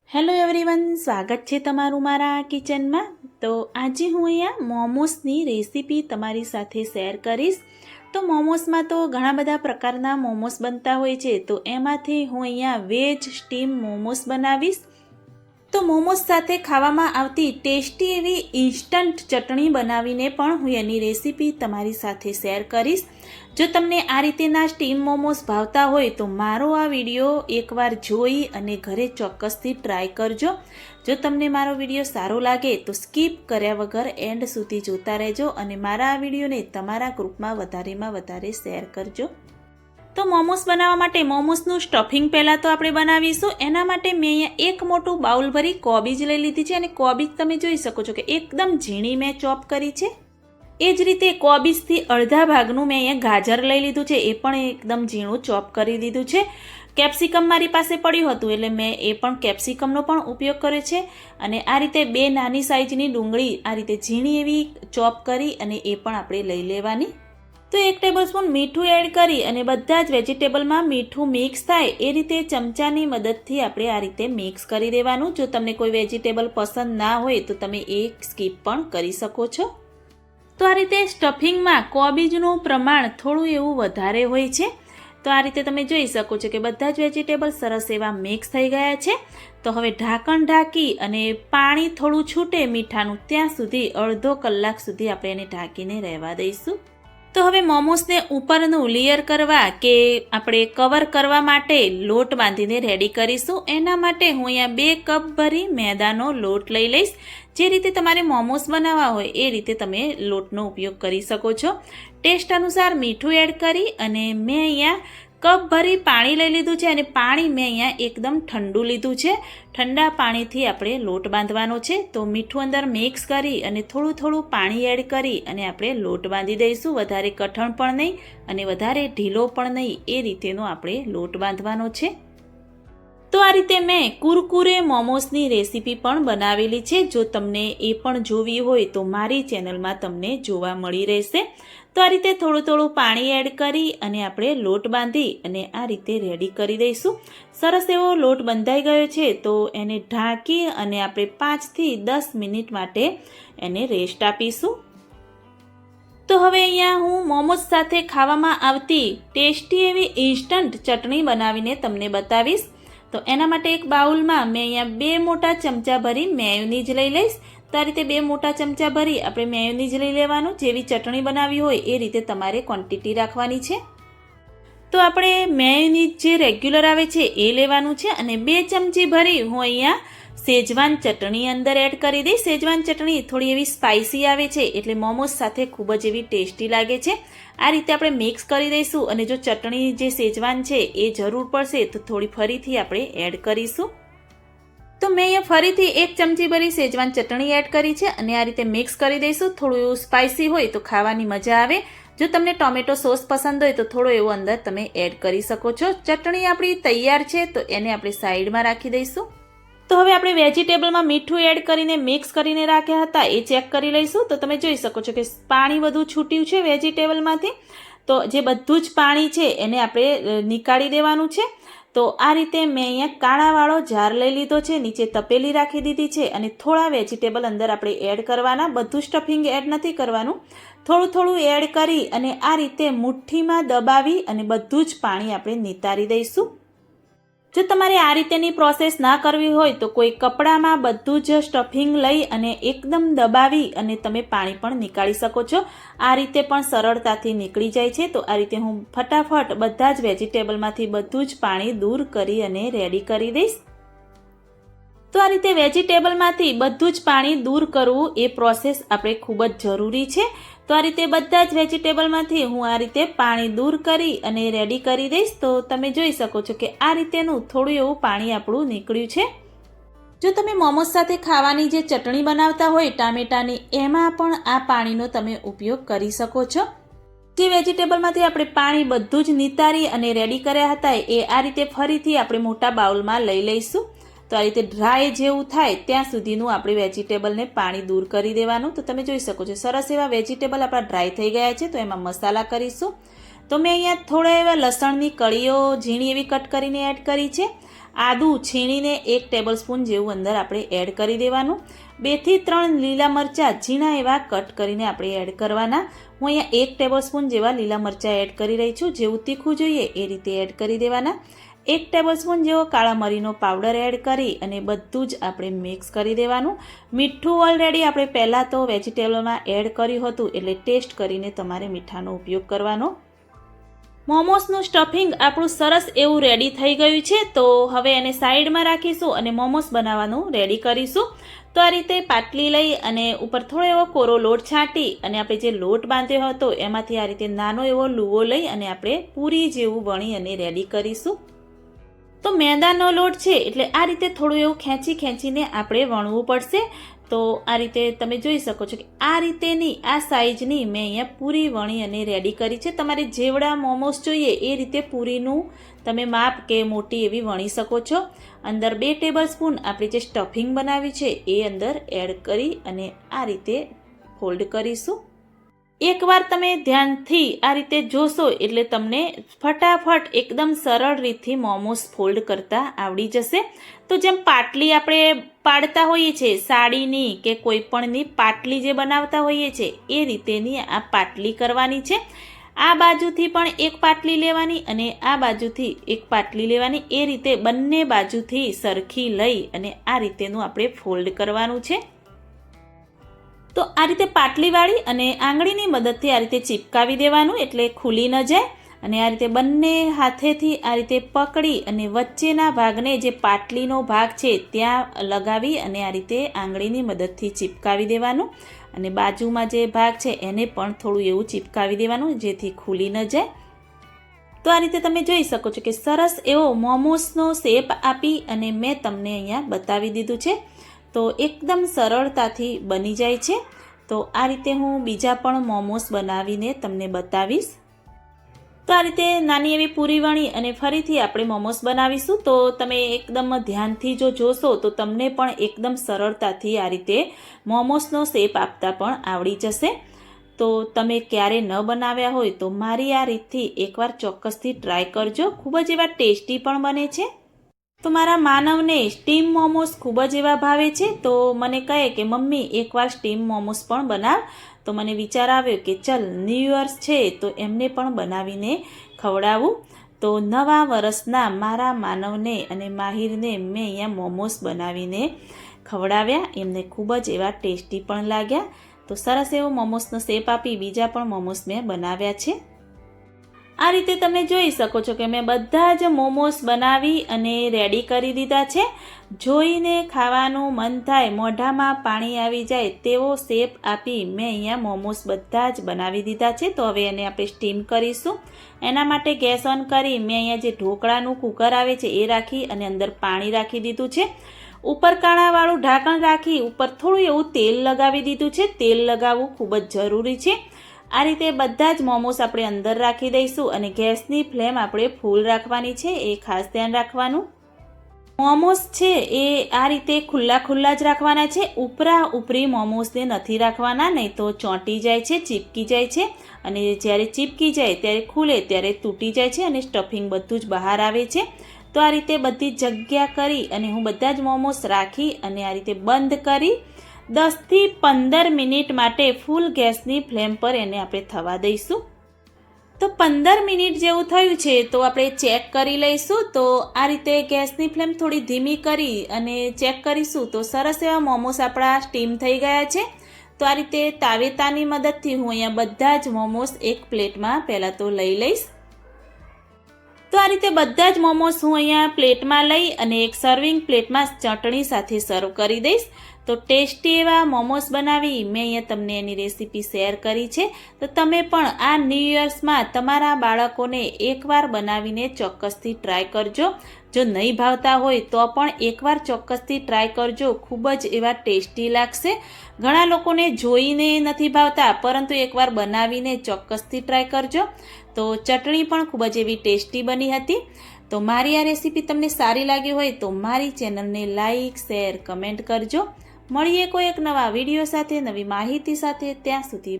Hello everyone, સ્વાગત છે તમારું મારા કિચનમાં। તો આજે હું અહીંયા મોમોસની રેસીપી તમારી સાથે શેર કરીશ। તો મોમોસમાં તો ઘણા બધા પ્રકારના મોમોસ બનતા હોય છે, તો એમાંથી હું અહીંયા વેજ સ્ટીમ મોમોસ બનાવીશ। તો મોમોસ સાથે ખાવામાં આવતી ટેસ્ટી એવી ઇન્સ્ટન્ટ ચટણી બનાવીને પણ હું એની રેસીપી તમારી સાથે શેર કરીશ। જો તમને આ રીતેના સ્ટીમ મોમોસ ભાવતા હોય તો મારો આ વિડીયો એકવાર જોઈ અને ઘરે ચોક્કસથી ટ્રાય કરજો। જો તમને મારો વિડીયો સારો લાગે તો સ્કીપ કર્યા વગર એન્ડ સુધી જોતા રહેજો અને મારા આ વિડીયોને તમારા ગ્રુપમાં વધારેમાં વધારે શેર કરજો। તો મોમોસ બનાવવા માટે મોમોસનું સ્ટફિંગ પહેલાં તો આપણે બનાવીશું। એના માટે મેં અહીંયા એક મોટું બાઉલ ભરી કોબીજ લઈ લીધી છે અને કોબીજ તમે જોઈ શકો છો કે એકદમ ઝીણી મેં ચોપ કરી છે। એ જ રીતે કોબીજથી અડધા ભાગનું મેં અહીંયા ગાજર લઈ લીધું છે, એ પણ એકદમ ઝીણું ચોપ કરી દીધું છે। કેપ્સિકમ મારી પાસે પડ્યું હતું એટલે મેં એ પણ કેપ્સિકમનો પણ ઉપયોગ કર્યો છે। અને આ રીતે બે નાની સાઇઝની ડુંગળી આ રીતે ઝીણી એવી ચોપ કરી અને એ પણ આપણે લઈ લેવાની। તો 1 ટેબલસ્પૂન મીઠું એડ કરી અને બધા જ વેજીટેબલમાં મીઠું મિક્સ થાય એ રીતે ચમચાની મદદથી આપણે આ રીતે મિક્સ કરી દેવાનું। જો તમને કોઈ વેજીટેબલ પસંદ ના હોય તો તમે એ સ્કીપ પણ કરી શકો છો। તો આ રીતે સ્ટફિંગમાં કોબીજનું પ્રમાણ થોડું એવું વધારે હોય છે। તો આ રીતે તમે જોઈ શકો છો કે બધા જ વેજીટેબલ સરસ એવા મિક્સ થઈ ગયા છે। તો હવે ઢાંકણ ઢાંકી અને પાણી થોડું છૂટે મીઠાનું ત્યાં સુધી અડધો કલાક સુધી આપણે એને ઢાંકીને રહેવા દઈશું। તો હવે મોમોસને ઉપરનું લેયર કરવા કે આપણે કવર કરવા માટે લોટ બાંધીને રેડી કરીશું। એના માટે હું અહીંયા 2 કપ ભરી મેદાનો લોટ લઈ લઈશ। જે રીતે તમારે મોમોસ બનાવવા હોય એ રીતે તમે લોટનો ઉપયોગ કરી શકો છો। ટેસ્ટ અનુસાર મીઠું એડ કરી અને મેં અહીંયા કપ ભરી પાણી લઈ લીધું છે અને પાણી મેં અહીંયા એકદમ ઠંડુ લીધું છે। ઠંડા પાણીથી આપણે લોટ બાંધવાનો છે। તો મીઠું અંદર મિક્સ કરી અને થોડું થોડું પાણી એડ કરી અને આપણે લોટ બાંધી દઈશું। વધારે કઠણ પણ નહીં અને વધારે ઢીલો પણ નહીં, એ રીતેનો આપણે લોટ બાંધવાનો છે। તો આ રીતે મેં કુરકુરે મોમોસની રેસીપી પણ બનાવેલી છે। જો તમને એ પણ જોવી હોય તો મારી ચેનલમાં તમને જોવા મળી રહેશે। તો આ રીતે થોડું થોડું પાણી એડ કરી અને આપણે લોટ બાંધી અને આ રીતે રેડી કરી દઈશું। સરસ એવો લોટ બંધાઈ ગયો છે, તો એને ઢાંકી અને આપણે 5 થી 10 મિનિટ માટે એને રેસ્ટ આપીશું। તો હવે અહીંયા હું મોમોસ સાથે ખાવામાં આવતી ટેસ્ટી એવી ઇન્સ્ટન્ટ ચટણી બનાવીને તમને બતાવીશ। તો એના માટે એક બાઉલમાં મેં અહીંયા 2 મોટા ચમચા ભરી મેયોનીઝ લઈ લઈશ। તો આ રીતે 2 મોટા ચમચા ભરી આપણે મેયોનીઝ લઈ લેવાનું। જેવી ચટણી બનાવી હોય એ રીતે તમારે ક્વોન્ટિટી રાખવાની છે। તો આપણે મેયોનીઝ જે રેગ્યુલર આવે છે એ લેવાનું છે અને 2 ચમચી ભરી હું અહીંયા શેજવાન ચટણી અંદર એડ કરી દઈશ। શેજવાન ચટણી થોડી એવી સ્પાઇસી આવે છે એટલે મોમોસ સાથે ખૂબ જ એવી ટેસ્ટી લાગે છે। આ રીતે આપણે મિક્સ કરી દઈશું અને જો ચટણી જે શેજવાન છે એ જરૂર પડશે તો થોડી ફરીથી આપણે એડ કરીશું। તો મેં અહીંયા ફરીથી 1 ચમચી ભરી શેજવાન ચટણી એડ કરી છે અને આ રીતે મિક્સ કરી દઈશું। થોડું એવું સ્પાઇસી હોય તો ખાવાની મજા આવે। જો તમને ટોમેટો સોસ પસંદ હોય તો થોડો એવો અંદર તમે એડ કરી શકો છો। ચટણી આપણી તૈયાર છે, તો એને આપણે સાઈડમાં રાખી દઈશું। તો હવે આપણે વેજીટેબલમાં મીઠું એડ કરીને મિક્સ કરીને રાખ્યા હતા એ ચેક કરી લઈશું। તો તમે જોઈ શકો છો કે પાણી બધું છૂટ્યું છે વેજીટેબલમાંથી। તો જે બધું જ પાણી છે એને આપણે નીકાળી દેવાનું છે। તો આ રીતે મેં અહીંયા કાણાવાળો જાર લઈ લીધો છે, નીચે તપેલી રાખી દીધી છે અને થોડા વેજીટેબલ અંદર આપણે એડ કરવાના। બધું સ્ટફિંગ એડ નથી કરવાનું, થોડું થોડું એડ કરી અને આ રીતે મુઠ્ઠીમાં દબાવી અને બધું જ પાણી આપણે નિતારી દઈશું। જો તમારે આ રીતેની પ્રોસેસ ના કરવી હોય તો કોઈ કપડામાં બધું જ સ્ટફિંગ લઈ અને એકદમ દબાવી અને તમે પાણી પણ નીકાળી શકો છો। આ રીતે પણ સરળતાથી નીકળી જાય છે। તો આ રીતે હું ફટાફટ બધા જ વેજીટેબલમાંથી બધું જ પાણી દૂર કરી અને રેડી કરી દઈશ। તો આ રીતે વેજીટેબલમાંથી બધું જ પાણી દૂર કરવું એ પ્રોસેસ આપણે ખૂબ જ જરૂરી છે। તો આ રીતે બધા જ વેજીટેબલમાંથી હું આ રીતે પાણી દૂર કરી અને રેડી કરી દઈશ। તો તમે જોઈ શકો છો કે આ રીતેનું થોડું એવું પાણી આપણું નીકળ્યું છે। જો તમે મોમોસ સાથે ખાવાની જે ચટણી બનાવતા હોય ટામેટાની, એમાં પણ આ પાણીનો તમે ઉપયોગ કરી શકો છો। જે વેજીટેબલમાંથી આપણે પાણી બધું જ નિતારી અને રેડી કર્યા હતા એ આ રીતે ફરીથી આપણે મોટા બાઉલમાં લઈ લઈશું। તો આ રીતે ડ્રાય જેવું થાય ત્યાં સુધીનું આપણે વેજીટેબલને પાણી દૂર કરી દેવાનું। તો તમે જોઈ શકો છો સરસ એવા વેજીટેબલ આપણા ડ્રાય થઈ ગયા છે। તો એમાં મસાલા કરીશું। તો મેં અહીંયા થોડા એવા લસણની કળીઓ ઝીણી એવી કટ કરીને એડ કરી છે। આદું છીણીને 1 ટેબલસ્પૂન જેવું અંદર આપણે એડ કરી દેવાનું. 2 થી 3 લીલા મરચાં ઝીણા એવા કટ કરીને આપણે એડ કરવાના. હું અહીંયા 1 ટેબલસ્પૂન જેવા લીલા મરચાં એડ કરી રહી છું. જેવું તીખું જોઈએ એ રીતે એડ કરી દેવાના. 1 ટેબલસ્પૂન જેવો કાળા મરીનો પાવડર એડ કરી અને બધું જ આપણે મિક્સ કરી દેવાનું. મીઠું ઓલરેડી આપણે પહેલાં તો વેજીટેબલમાં એડ કર્યું હતું, એટલે ટેસ્ટ કરીને તમારે મીઠાનો ઉપયોગ કરવાનો. મોમોસનું સ્ટફિંગ આપણું સરસ એવું રેડી થઈ ગયું છે. તો હવે એને સાઈડમાં રાખીશું અને મોમોસ બનાવવાનું રેડી કરીશું. તો આ રીતે પાટલી લઈ અને ઉપર થોડો એવો કોરો લોટ છાંટી અને આપણે જે લોટ બાંધ્યો હતો એમાંથી આ રીતે નાનો એવો લુવો લઈ અને આપણે પૂરી જેવું વણી અને રેડી કરીશું. તો મેદાનો લોટ છે એટલે આ રીતે થોડું એવું ખેંચીને આપણે વણવું પડશે. તો આ રીતે તમે જોઈ શકો છો કે આ રીતેની આ સાઈઝની મેં અહીંયા પૂરી વણી અને રેડી કરી છે. તમારે જેવડા મોમોસ જોઈએ એ રીતે પૂરીનું તમે માપ કે મોટી એવી વણી શકો છો. અંદર 2 ટેબલસ્પૂન આપણે જે સ્ટફિંગ બનાવ્યું છે એ અંદર એડ કરી અને આ રીતે ફોલ્ડ કરીશું. એકવાર તમે ધ્યાનથી આ રીતે જોશો એટલે તમને ફટાફટ એકદમ સરળ રીતથી મોમોસ ફોલ્ડ કરતા આવડી જશે. તો જેમ પાટલી આપણે પાડતા હોઈએ છીએ સાડીની કે કોઈ પણની પાટલી જે બનાવતા હોઈએ છીએ એ રીતેની આ પાટલી કરવાની છે. આ બાજુથી પણ એક પાટલી લેવાની અને આ બાજુથી એક પાટલી લેવાની. એ રીતે બંને બાજુથી સરખી લઈ અને આ રીતેનું આપણે ફોલ્ડ કરવાનું છે. તો આ રીતે પાટલી વાળી અને આંગળીની મદદથી આ રીતે ચિપકાવી દેવાનું એટલે ખુલી ન જાય. અને આ રીતે બંને હાથેથી આ રીતે પકડી અને વચ્ચેના ભાગને જે પાટલીનો ભાગ છે ત્યાં લગાવી અને આ રીતે આંગળીની મદદથી ચિપકાવી દેવાનું. અને બાજુમાં જે ભાગ છે એને પણ થોડું એવું ચિપકાવી દેવાનું જેથી ખુલી ન જાય. તો આ રીતે તમે જોઈ શકો છો કે સરસ એવો મોમોસનો શેપ આપી અને મેં તમને અહીંયા બતાવી દીધું છે. તો એકદમ સરળતાથી બની જાય છે. તો આ રીતે હું બીજા પણ મોમોસ બનાવીને તમને બતાવીશ. તો આ રીતે નાની એવી પૂરી વણી અને ફરીથી આપણે મોમોસ બનાવીશું. તો તમે એકદમ ધ્યાનથી જો જોશો તો તમને પણ એકદમ સરળતાથી આ રીતે મોમોસનો શેપ આપતા પણ આવડી જશે. તો તમે ક્યારે ન બનાવ્યા હોય તો મારી આ રીતથી એકવાર ચોક્કસથી ટ્રાય કરજો. ખૂબ જ એવા ટેસ્ટી પણ બને છે. તો મારા માનવને સ્ટીમ મોમોસ ખૂબ જ એવા ભાવે છે. તો મને કહે કે મમ્મી એકવાર સ્ટીમ મોમોસ પણ બનાવ. તો મને વિચાર આવ્યો કે ચલ ન્યૂ યર્સ છે તો એમને પણ બનાવીને ખવડાવું. તો નવા વર્ષના મારા માનવને અને માહિરને મેં અહીંયા મોમોસ બનાવીને ખવડાવ્યા. એમને ખૂબ જ એવા ટેસ્ટી પણ લાગ્યા. તો સરસ એવો મોમોસનો શેપ આપી બીજા પણ મોમોસ મેં બનાવ્યા છે. આ રીતે તમે જોઈ શકો છો કે મેં બધા જ મોમોસ બનાવી અને રેડી કરી દીધા છે. જોઈને ખાવાનું મન થાય, મોઢામાં પાણી આવી જાય તેવો શેપ આપી મેં અહીંયા મોમોસ બધા જ બનાવી દીધા છે. તો હવે એને આપણે સ્ટીમ કરીશું. એના માટે ગેસ ઓન કરી મેં અહીંયા જે ઢોકળાનું કુકર આવે છે એ રાખી અને અંદર પાણી રાખી દીધું છે. ઉપર કાણાવાળું ઢાંકણ રાખી ઉપર થોડું એવું તેલ લગાવી દીધું છે. તેલ લગાવવું ખૂબ જ જરૂરી છે. આ રીતે બધા જ મોમોસ આપણે અંદર રાખી દઈશું અને ગેસની ફ્લેમ આપણે ફૂલ રાખવાની છે, એ ખાસ ધ્યાન રાખવાનું. મોમોસ છે એ આ રીતે ખુલ્લા જ રાખવાના છે. ઉપરી મોમોસને નથી રાખવાના, નહીં તો ચોંટી જાય છે, ચીપકી જાય છે. અને જ્યારે ચીપકી જાય ત્યારે ખુલે ત્યારે તૂટી જાય છે અને સ્ટફિંગ બધું જ બહાર આવે છે. તો આ રીતે બધી જગ્યા કરી અને હું બધા જ મોમોસ રાખી અને આ રીતે બંધ કરી 10 થી 15 મિનિટ માટે ફૂલ ગેસની ફ્લેમ પર એને આપણે થવા દઈશું. તો 15 મિનિટ જેવું થયું છે તો આપણે ચેક કરી લઈશું. તો આ રીતે ગેસની ફ્લેમ થોડી ધીમી કરી અને ચેક કરીશું તો સરસ એવા મોમોસ આપણા સ્ટીમ થઈ ગયા છે. તો આ રીતે તાવેતાની મદદથી હું અહીંયા બધા જ મોમોસ એક પ્લેટમાં પહેલાં તો લઈ લઈશ. તો આ રીતે બધા જ મોમોસ હું અહીંયા પ્લેટમાં લઈ અને એક સર્વિંગ પ્લેટમાં ચટણી સાથે સર્વ કરી દઈશ. તો ટેસ્ટી એવા મોમોસ બનાવી મેં અહીંયા તમને એની રેસીપી શેર કરી છે. તો તમે પણ આ ન્યૂ યર્સમાં તમારા બાળકોને એકવાર બનાવીને ચોક્કસથી ટ્રાય કરજો. જો નહીં ભાવતા હોય તો પણ એકવાર ચોક્કસથી ટ્રાય કરજો. ખૂબ જ એવા ટેસ્ટી લાગશે. ઘણા લોકોને જોઈને નથી ભાવતા, પરંતુ એકવાર બનાવીને ચોક્કસથી ટ્રાય કરજો. તો ચટણી પણ ખૂબ જ એવી ટેસ્ટી બની હતી. તો મારી આ રેસીપી તમને સારી લાગી હોય તો મારી ચેનલને લાઈક, શેર, કમેન્ટ કરજો. મળીએ કોઈ એક નવા વિડીયો સાથે, નવી માહિતી સાથે. ત્યાં સુધી